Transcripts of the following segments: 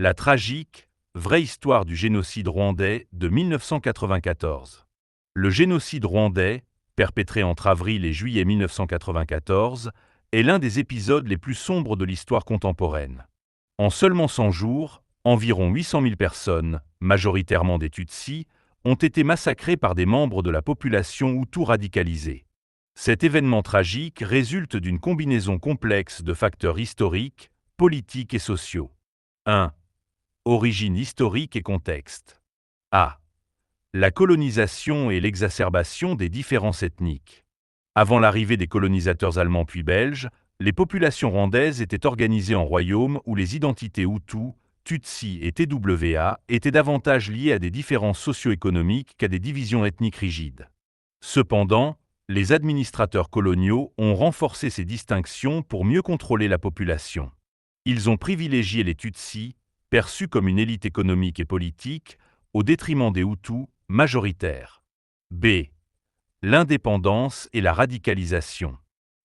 La tragique, vraie histoire du génocide rwandais de 1994. Le génocide rwandais, perpétré entre avril et juillet 1994, est l'un des épisodes les plus sombres de l'histoire contemporaine. En seulement 100 jours, environ 800 000 personnes, majoritairement des Tutsis, ont été massacrées par des membres de la population hutu radicalisée. Cet événement tragique résulte d'une combinaison complexe de facteurs historiques, politiques et sociaux. 1. Origine historique et contexte. A. La colonisation et l'exacerbation des différences ethniques. Avant l'arrivée des colonisateurs allemands puis belges, les populations rwandaises étaient organisées en royaumes où les identités Hutu, Tutsi et TWA étaient davantage liées à des différences socio-économiques qu'à des divisions ethniques rigides. Cependant, les administrateurs coloniaux ont renforcé ces distinctions pour mieux contrôler la population. Ils ont privilégié les Tutsis, perçus comme une élite économique et politique, au détriment des Hutus, majoritaires. B. L'indépendance et la radicalisation.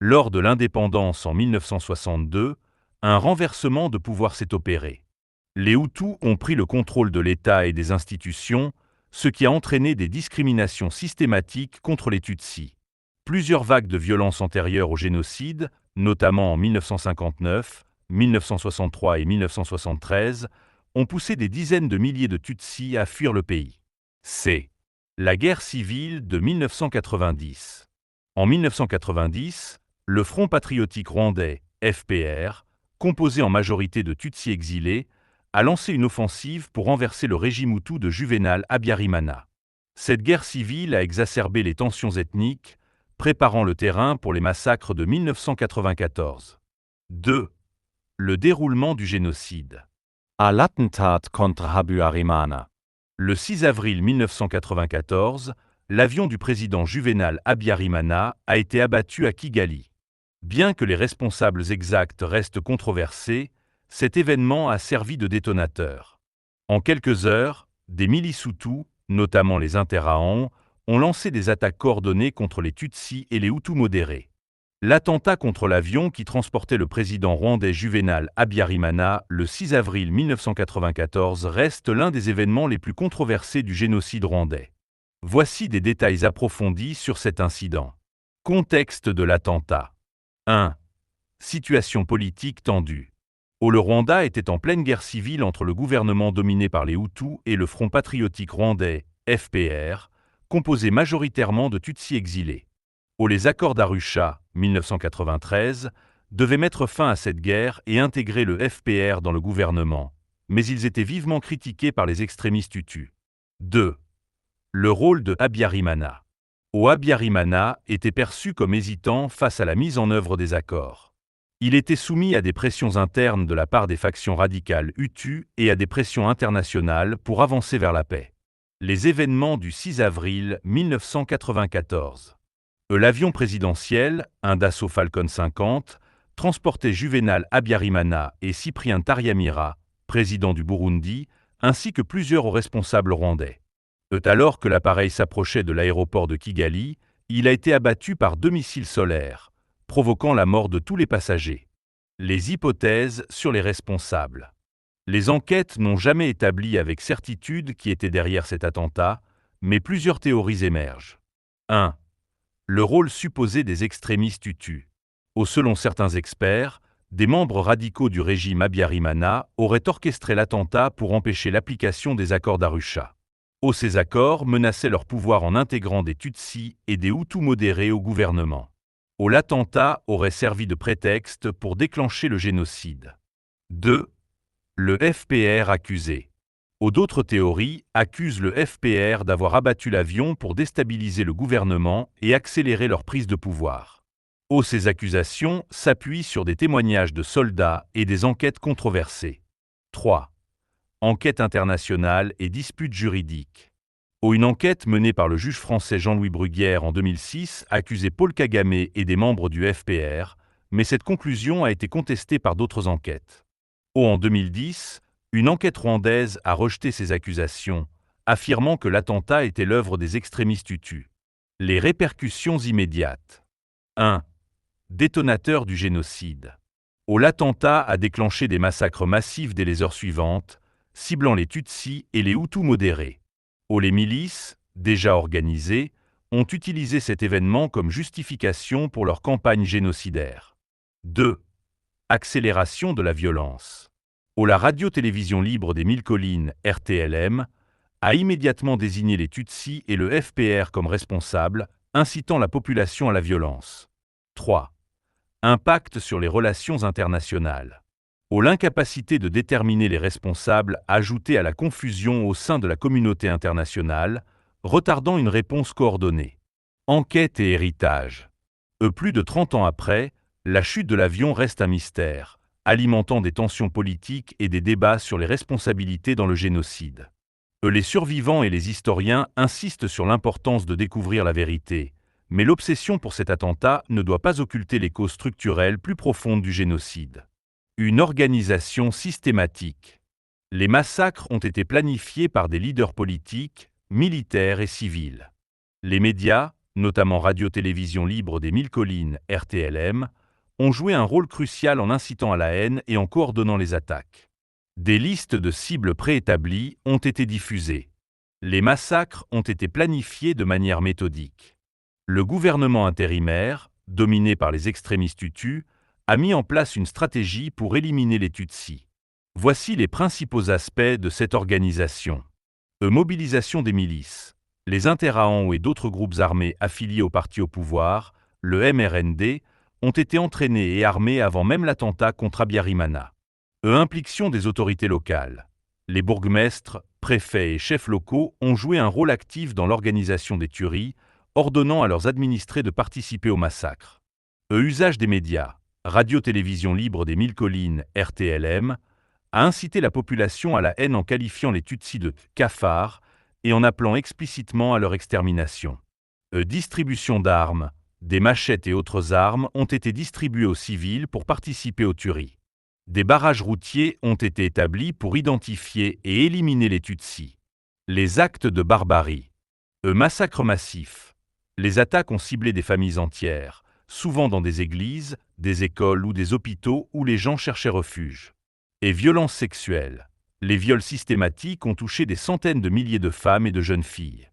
Lors de l'indépendance en 1962, un renversement de pouvoir s'est opéré. Les Hutus ont pris le contrôle de l'État et des institutions, ce qui a entraîné des discriminations systématiques contre les Tutsis. Plusieurs vagues de violences antérieures au génocide, notamment en 1959, 1963 et 1973, ont poussé des dizaines de milliers de Tutsis à fuir le pays. C. La guerre civile de 1990. En 1990, le Front patriotique rwandais, FPR, composé en majorité de Tutsis exilés, a lancé une offensive pour renverser le régime hutu de Juvénal Habyarimana. Cette guerre civile a exacerbé les tensions ethniques, préparant le terrain pour les massacres de 1994. 2. Le déroulement du génocide. À l'attentat contre Habyarimana. Le 6 avril 1994, l'avion du président Juvénal Habyarimana a été abattu à Kigali. Bien que les responsables exacts restent controversés, cet événement a servi de détonateur. En quelques heures, des milices Hutus, notamment les Interahamwe, ont lancé des attaques coordonnées contre les Tutsis et les Hutus modérés. L'attentat contre l'avion qui transportait le président rwandais Juvénal Habyarimana le 6 avril 1994 reste l'un des événements les plus controversés du génocide rwandais. Voici des détails approfondis sur cet incident. Contexte de l'attentat. 1. Situation politique tendue. Le Rwanda était en pleine guerre civile entre le gouvernement dominé par les Hutus et le Front patriotique rwandais, FPR, composé majoritairement de Tutsis exilés. Les accords d'Arusha, 1993, devaient mettre fin à cette guerre et intégrer le FPR dans le gouvernement, mais ils étaient vivement critiqués par les extrémistes Hutus. 2. Le rôle de Habyarimana. Habyarimana était perçu comme hésitant face à la mise en œuvre des accords. Il était soumis à des pressions internes de la part des factions radicales Hutus et à des pressions internationales pour avancer vers la paix. Les événements du 6 avril 1994. L'avion présidentiel, un Dassault Falcon 50, transportait Juvénal Habyarimana et Cyprien Taryamira, président du Burundi, ainsi que plusieurs responsables rwandais. Alors que l'appareil s'approchait de l'aéroport de Kigali, il a été abattu par 2 missiles solaires, provoquant la mort de tous les passagers. Les hypothèses sur les responsables. Les enquêtes n'ont jamais établi avec certitude qui était derrière cet attentat, mais plusieurs théories émergent. 1. Le rôle supposé des extrémistes Hutus. Selon certains experts, des membres radicaux du régime Habyarimana auraient orchestré l'attentat pour empêcher l'application des accords d'Arusha. Ces accords menaçaient leur pouvoir en intégrant des Tutsis et des Hutus modérés au gouvernement. L'attentat aurait servi de prétexte pour déclencher le génocide. 2. Le FPR accusé. D'autres théories accusent le FPR d'avoir abattu l'avion pour déstabiliser le gouvernement et accélérer leur prise de pouvoir. Ces accusations s'appuient sur des témoignages de soldats et des enquêtes controversées. 3. Enquête internationale et disputes juridiques. Une enquête menée par le juge français Jean-Louis Bruguière en 2006 accusait Paul Kagame et des membres du FPR, mais cette conclusion a été contestée par d'autres enquêtes. En 2010, une enquête rwandaise a rejeté ces accusations, affirmant que l'attentat était l'œuvre des extrémistes Hutus. Les répercussions immédiates. 1. Détonateur du génocide. L'attentat a déclenché des massacres massifs dès les heures suivantes, ciblant les Tutsis et les Hutus modérés. Les milices, déjà organisées, ont utilisé cet événement comme justification pour leur campagne génocidaire. 2. Accélération de la violence. La radio-télévision libre des Mille Collines, RTLM, a immédiatement désigné les Tutsis et le FPR comme responsables, incitant la population à la violence. 3. Impact sur les relations internationales. L'incapacité de déterminer les responsables a ajouté à la confusion au sein de la communauté internationale, retardant une réponse coordonnée. Enquête et héritage. Plus de 30 ans après, la chute de l'avion reste un mystère, alimentant des tensions politiques et des débats sur les responsabilités dans le génocide. Les survivants et les historiens insistent sur l'importance de découvrir la vérité, mais l'obsession pour cet attentat ne doit pas occulter les causes structurelles plus profondes du génocide. Une organisation systématique. Les massacres ont été planifiés par des leaders politiques, militaires et civils. Les médias, notamment Radio-Télévision Libre des Mille Collines, RTLM, ont joué un rôle crucial en incitant à la haine et en coordonnant les attaques. Des listes de cibles préétablies ont été diffusées. Les massacres ont été planifiés de manière méthodique. Le gouvernement intérimaire, dominé par les extrémistes Hutus, a mis en place une stratégie pour éliminer les Tutsis. Voici les principaux aspects de cette organisation. Mobilisation des milices. Les Interahamwe et d'autres groupes armés affiliés au parti au pouvoir, le MRND, ont été entraînés et armés avant même l'attentat contre Habyarimana. Implication des autorités locales. Les bourgmestres, préfets et chefs locaux ont joué un rôle actif dans l'organisation des tueries, ordonnant à leurs administrés de participer au massacre. Usage des médias. Radio-Télévision Libre des Mille Collines, RTLM, a incité la population à la haine en qualifiant les Tutsis de « cafards » et en appelant explicitement à leur extermination. Distribution d'armes. Des machettes et autres armes ont été distribuées aux civils pour participer aux tueries. Des barrages routiers ont été établis pour identifier et éliminer les Tutsis. Les actes de barbarie. Massacres massifs. Les attaques ont ciblé des familles entières, souvent dans des églises, des écoles ou des hôpitaux où les gens cherchaient refuge. Et violences sexuelles. Les viols systématiques ont touché des centaines de milliers de femmes et de jeunes filles.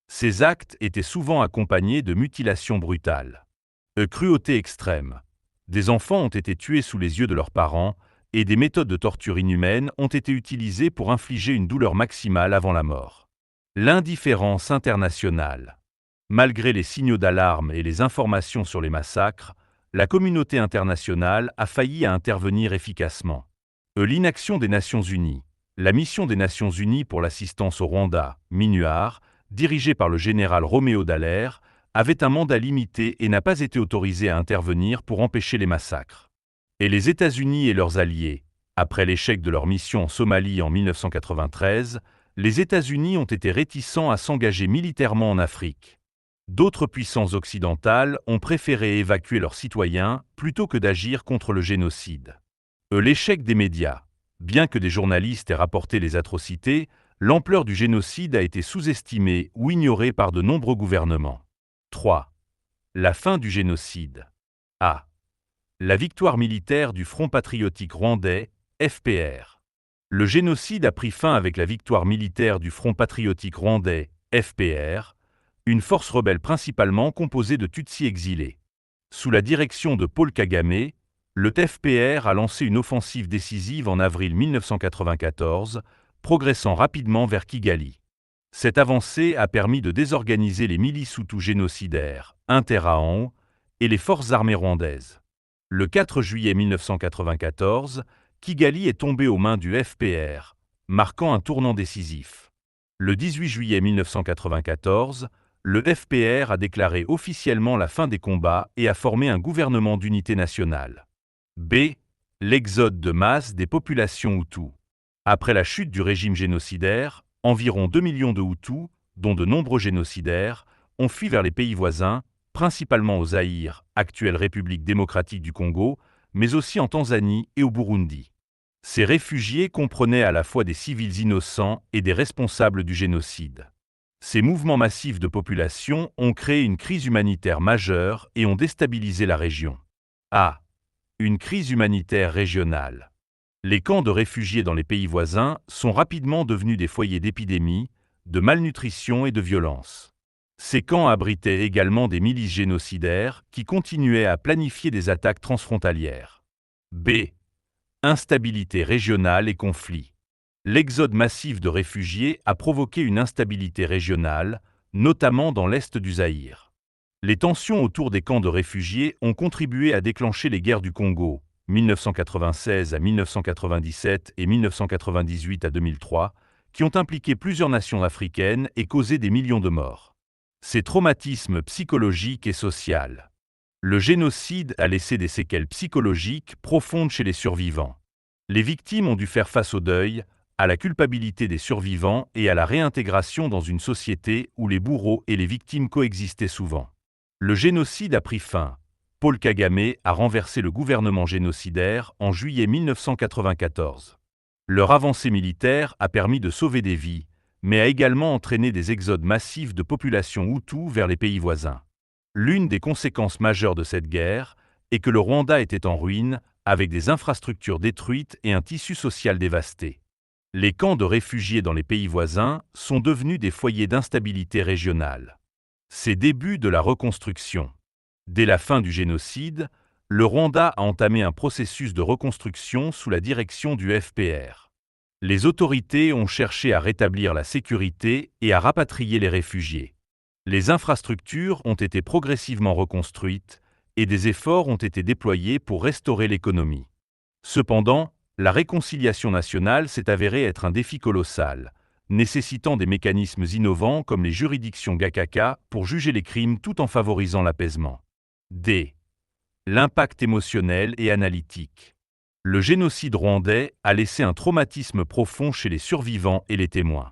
Ces actes étaient souvent accompagnés de mutilations brutales. Cruauté extrême. Des enfants ont été tués sous les yeux de leurs parents et des méthodes de torture inhumaines ont été utilisées pour infliger une douleur maximale avant la mort. L'indifférence internationale. Malgré les signaux d'alarme et les informations sur les massacres, la communauté internationale a failli à intervenir efficacement. L'inaction des Nations Unies. La mission des Nations Unies pour l'assistance au Rwanda, MINUAR, dirigée par le général Roméo Dallaire, avait un mandat limité et n'a pas été autorisée à intervenir pour empêcher les massacres. Et les États-Unis et leurs alliés. Après l'échec de leur mission en Somalie en 1993, les États-Unis ont été réticents à s'engager militairement en Afrique. D'autres puissances occidentales ont préféré évacuer leurs citoyens plutôt que d'agir contre le génocide. L'échec des médias. Bien que des journalistes aient rapporté les atrocités, l'ampleur du génocide a été sous-estimée ou ignorée par de nombreux gouvernements. 3. La fin du génocide. A. La victoire militaire du Front patriotique rwandais, FPR. Le génocide a pris fin avec la victoire militaire du Front patriotique rwandais, FPR, une force rebelle principalement composée de Tutsis exilés. Sous la direction de Paul Kagame, le FPR a lancé une offensive décisive en avril 1994, progressant rapidement vers Kigali. Cette avancée a permis de désorganiser les milices Hutus génocidaires, Interahamwe, et les forces armées rwandaises. Le 4 juillet 1994, Kigali est tombé aux mains du FPR, marquant un tournant décisif. Le 18 juillet 1994, le FPR a déclaré officiellement la fin des combats et a formé un gouvernement d'unité nationale. B. L'exode de masse des populations Hutus. Après la chute du régime génocidaire, environ 2 millions de Hutus, dont de nombreux génocidaires, ont fui vers les pays voisins, principalement au Zaïre, actuelle République démocratique du Congo, mais aussi en Tanzanie et au Burundi. Ces réfugiés comprenaient à la fois des civils innocents et des responsables du génocide. Ces mouvements massifs de population ont créé une crise humanitaire majeure et ont déstabilisé la région. A. Une crise humanitaire régionale. Les camps de réfugiés dans les pays voisins sont rapidement devenus des foyers d'épidémies, de malnutrition et de violence. Ces camps abritaient également des milices génocidaires qui continuaient à planifier des attaques transfrontalières. B. Instabilité régionale et conflits. L'exode massif de réfugiés a provoqué une instabilité régionale, notamment dans l'est du Zaïre. Les tensions autour des camps de réfugiés ont contribué à déclencher les guerres du Congo, 1996 à 1997 et 1998 à 2003, qui ont impliqué plusieurs nations africaines et causé des millions de morts. Ces traumatismes psychologiques et sociaux. Le génocide a laissé des séquelles psychologiques profondes chez les survivants. Les victimes ont dû faire face au deuil, à la culpabilité des survivants et à la réintégration dans une société où les bourreaux et les victimes coexistaient souvent. Le génocide a pris fin. Paul Kagame a renversé le gouvernement génocidaire en juillet 1994. Leur avancée militaire a permis de sauver des vies, mais a également entraîné des exodes massifs de populations hutus vers les pays voisins. L'une des conséquences majeures de cette guerre est que le Rwanda était en ruine, avec des infrastructures détruites et un tissu social dévasté. Les camps de réfugiés dans les pays voisins sont devenus des foyers d'instabilité régionale. C'est début de la reconstruction. Dès la fin du génocide, le Rwanda a entamé un processus de reconstruction sous la direction du FPR. Les autorités ont cherché à rétablir la sécurité et à rapatrier les réfugiés. Les infrastructures ont été progressivement reconstruites et des efforts ont été déployés pour restaurer l'économie. Cependant, la réconciliation nationale s'est avérée être un défi colossal, nécessitant des mécanismes innovants comme les juridictions Gakaka pour juger les crimes tout en favorisant l'apaisement. D. L'impact émotionnel et analytique. Le génocide rwandais a laissé un traumatisme profond chez les survivants et les témoins.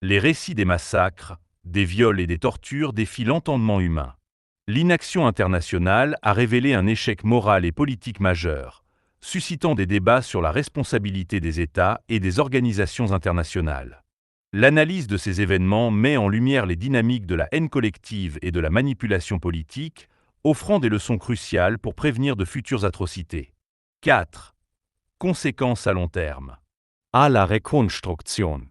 Les récits des massacres, des viols et des tortures défient l'entendement humain. L'inaction internationale a révélé un échec moral et politique majeur, suscitant des débats sur la responsabilité des États et des organisations internationales. L'analyse de ces événements met en lumière les dynamiques de la haine collective et de la manipulation politique, offrant des leçons cruciales pour prévenir de futures atrocités. 4. Conséquences à long terme. À la reconstruction.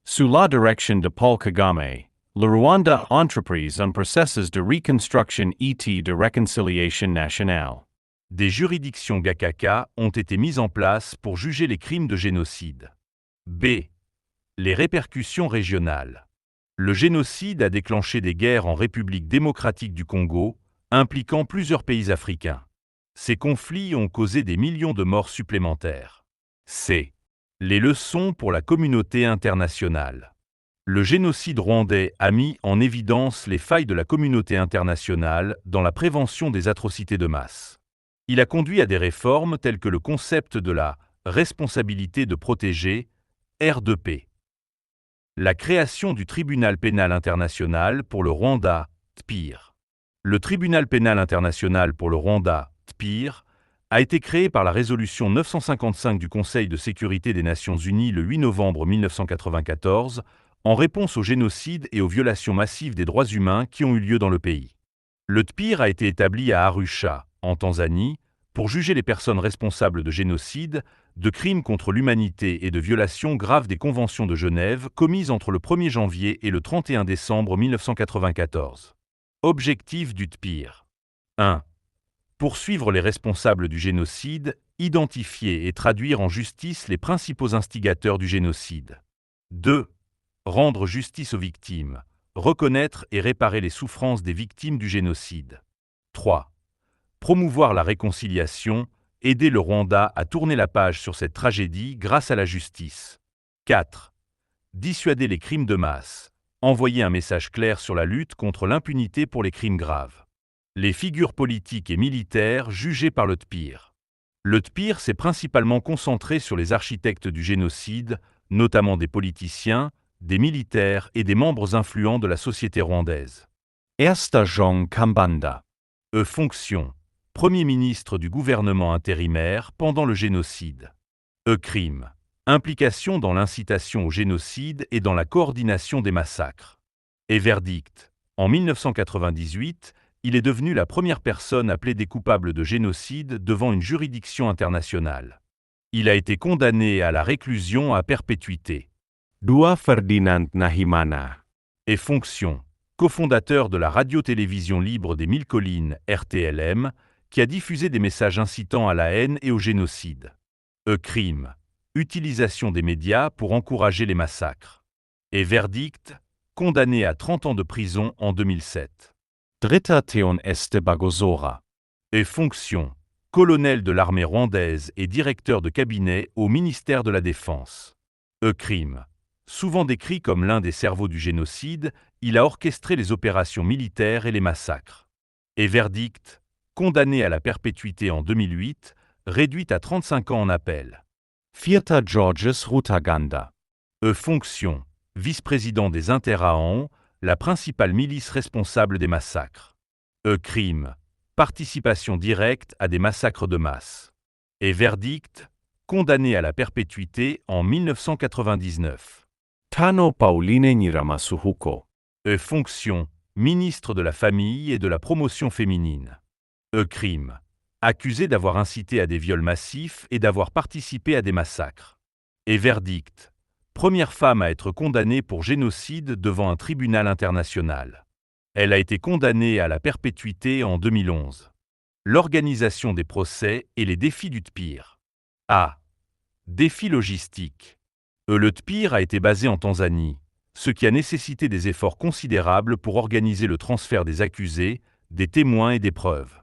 Sous la direction de Paul Kagame, le Rwanda entreprise un processus de reconstruction et de réconciliation nationale. Des juridictions Gakaka ont été mises en place pour juger les crimes de génocide. B. Les répercussions régionales. Le génocide a déclenché des guerres en République démocratique du Congo, impliquant plusieurs pays africains. Ces conflits ont causé des millions de morts supplémentaires. C. Les leçons pour la communauté internationale. Le génocide rwandais a mis en évidence les failles de la communauté internationale dans la prévention des atrocités de masse. Il a conduit à des réformes telles que le concept de la responsabilité de protéger, R2P. La création du tribunal pénal international pour le Rwanda, TPIR. Le tribunal pénal international pour le Rwanda, TPIR, a été créé par la résolution 955 du Conseil de sécurité des Nations Unies le 8 novembre 1994, en réponse au génocide et aux violations massives des droits humains qui ont eu lieu dans le pays. Le TPIR a été établi à Arusha, en Tanzanie, pour juger les personnes responsables de génocide, de crimes contre l'humanité et de violations graves des conventions de Genève commises entre le 1er janvier et le 31 décembre 1994. Objectif du TPIR. 1. Poursuivre les responsables du génocide, identifier et traduire en justice les principaux instigateurs du génocide. 2. Rendre justice aux victimes, reconnaître et réparer les souffrances des victimes du génocide. 3. Promouvoir la réconciliation, aider le Rwanda à tourner la page sur cette tragédie grâce à la justice. 4. Dissuader les crimes de masse, envoyer un message clair sur la lutte contre l'impunité pour les crimes graves. Les figures politiques et militaires jugées par le TPIR. Le TPIR s'est principalement concentré sur les architectes du génocide, notamment des politiciens, des militaires et des membres influents de la société rwandaise. Erster Jean Kambanda. Fonction. Premier ministre du gouvernement intérimaire pendant le génocide. Crime. Implication dans l'incitation au génocide et dans la coordination des massacres. Verdict. En 1998, il est devenu la première personne à plaider coupable de génocide devant une juridiction internationale. Il a été condamné à la réclusion à perpétuité. 2. Ferdinand Nahimana. Et fonction, cofondateur de la radio-télévision libre des Mille Collines, RTLM, qui a diffusé des messages incitant à la haine et au génocide. Crime, utilisation des médias pour encourager les massacres. Et verdict, condamné à 30 ans de prison en 2007. 3. Theon Bagosora. Et fonction, colonel de l'armée rwandaise et directeur de cabinet au ministère de la Défense. Crime, souvent décrit comme l'un des cerveaux du génocide, il a orchestré les opérations militaires et les massacres. Et verdict, condamné à la perpétuité en 2008, réduit à 35 ans en appel. 4. Georges Rutaganda. Fonction, vice-président des Interahamwe, la principale milice responsable des massacres. Crime, participation directe à des massacres de masse. Et verdict, condamné à la perpétuité en 1999. 5. Pauline Nyiramasuhuko. Fonction, ministre de la Famille et de la Promotion féminine. Crime, accusé d'avoir incité à des viols massifs et d'avoir participé à des massacres. Et verdict, première femme à être condamnée pour génocide devant un tribunal international. Elle a été condamnée à la perpétuité en 2011. L'organisation des procès et les défis du TPIR. A. Défi logistique. Le TPIR a été basé en Tanzanie, ce qui a nécessité des efforts considérables pour organiser le transfert des accusés, des témoins et des preuves.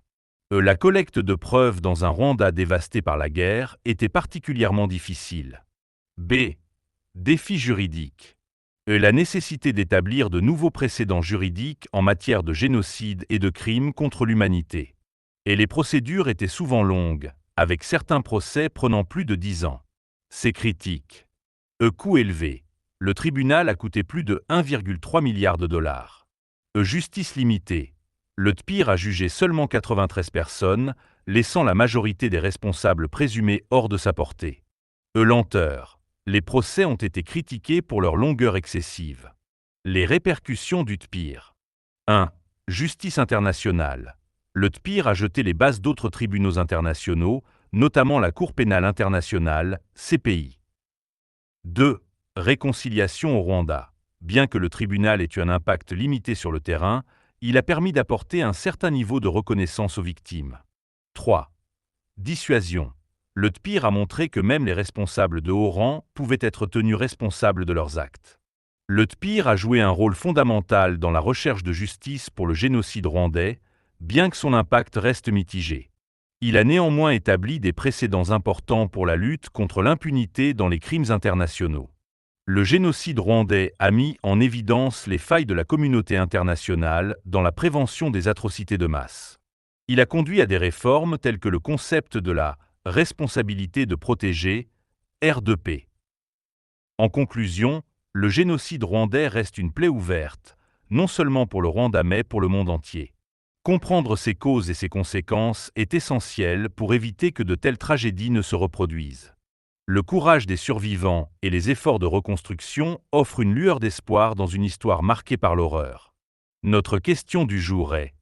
La collecte de preuves dans un Rwanda dévasté par la guerre était particulièrement difficile. B. Défi juridique. La nécessité d'établir de nouveaux précédents juridiques en matière de génocide et de crimes contre l'humanité. Et les procédures étaient souvent longues, avec certains procès prenant plus de 10 ans. C'est critique. Coût élevé. Le tribunal a coûté plus de 1,3 milliard de dollars. Justice limitée. Le TPIR a jugé seulement 93 personnes, laissant la majorité des responsables présumés hors de sa portée. Lenteur. Les procès ont été critiqués pour leur longueur excessive. Les répercussions du TPIR. 1. Justice internationale. Le TPIR a jeté les bases d'autres tribunaux internationaux, notamment la Cour pénale internationale, CPI. 2. Réconciliation au Rwanda. Bien que le tribunal ait eu un impact limité sur le terrain, il a permis d'apporter un certain niveau de reconnaissance aux victimes. 3. Dissuasion. Le TPIR a montré que même les responsables de haut rang pouvaient être tenus responsables de leurs actes. Le TPIR a joué un rôle fondamental dans la recherche de justice pour le génocide rwandais, bien que son impact reste mitigé. Il a néanmoins établi des précédents importants pour la lutte contre l'impunité dans les crimes internationaux. Le génocide rwandais a mis en évidence les failles de la communauté internationale dans la prévention des atrocités de masse. Il a conduit à des réformes telles que le concept de la responsabilité de protéger, R2P. En conclusion, le génocide rwandais reste une plaie ouverte, non seulement pour le Rwanda mais pour le monde entier. Comprendre ses causes et ses conséquences est essentiel pour éviter que de telles tragédies ne se reproduisent. Le courage des survivants et les efforts de reconstruction offrent une lueur d'espoir dans une histoire marquée par l'horreur. Notre question du jour est: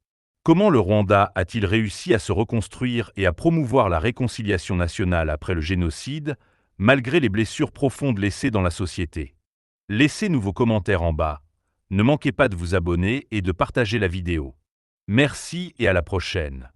comment le Rwanda a-t-il réussi à se reconstruire et à promouvoir la réconciliation nationale après le génocide, malgré les blessures profondes laissées dans la société? Laissez-nous vos commentaires en bas. Ne manquez pas de vous abonner et de partager la vidéo. Merci et à la prochaine.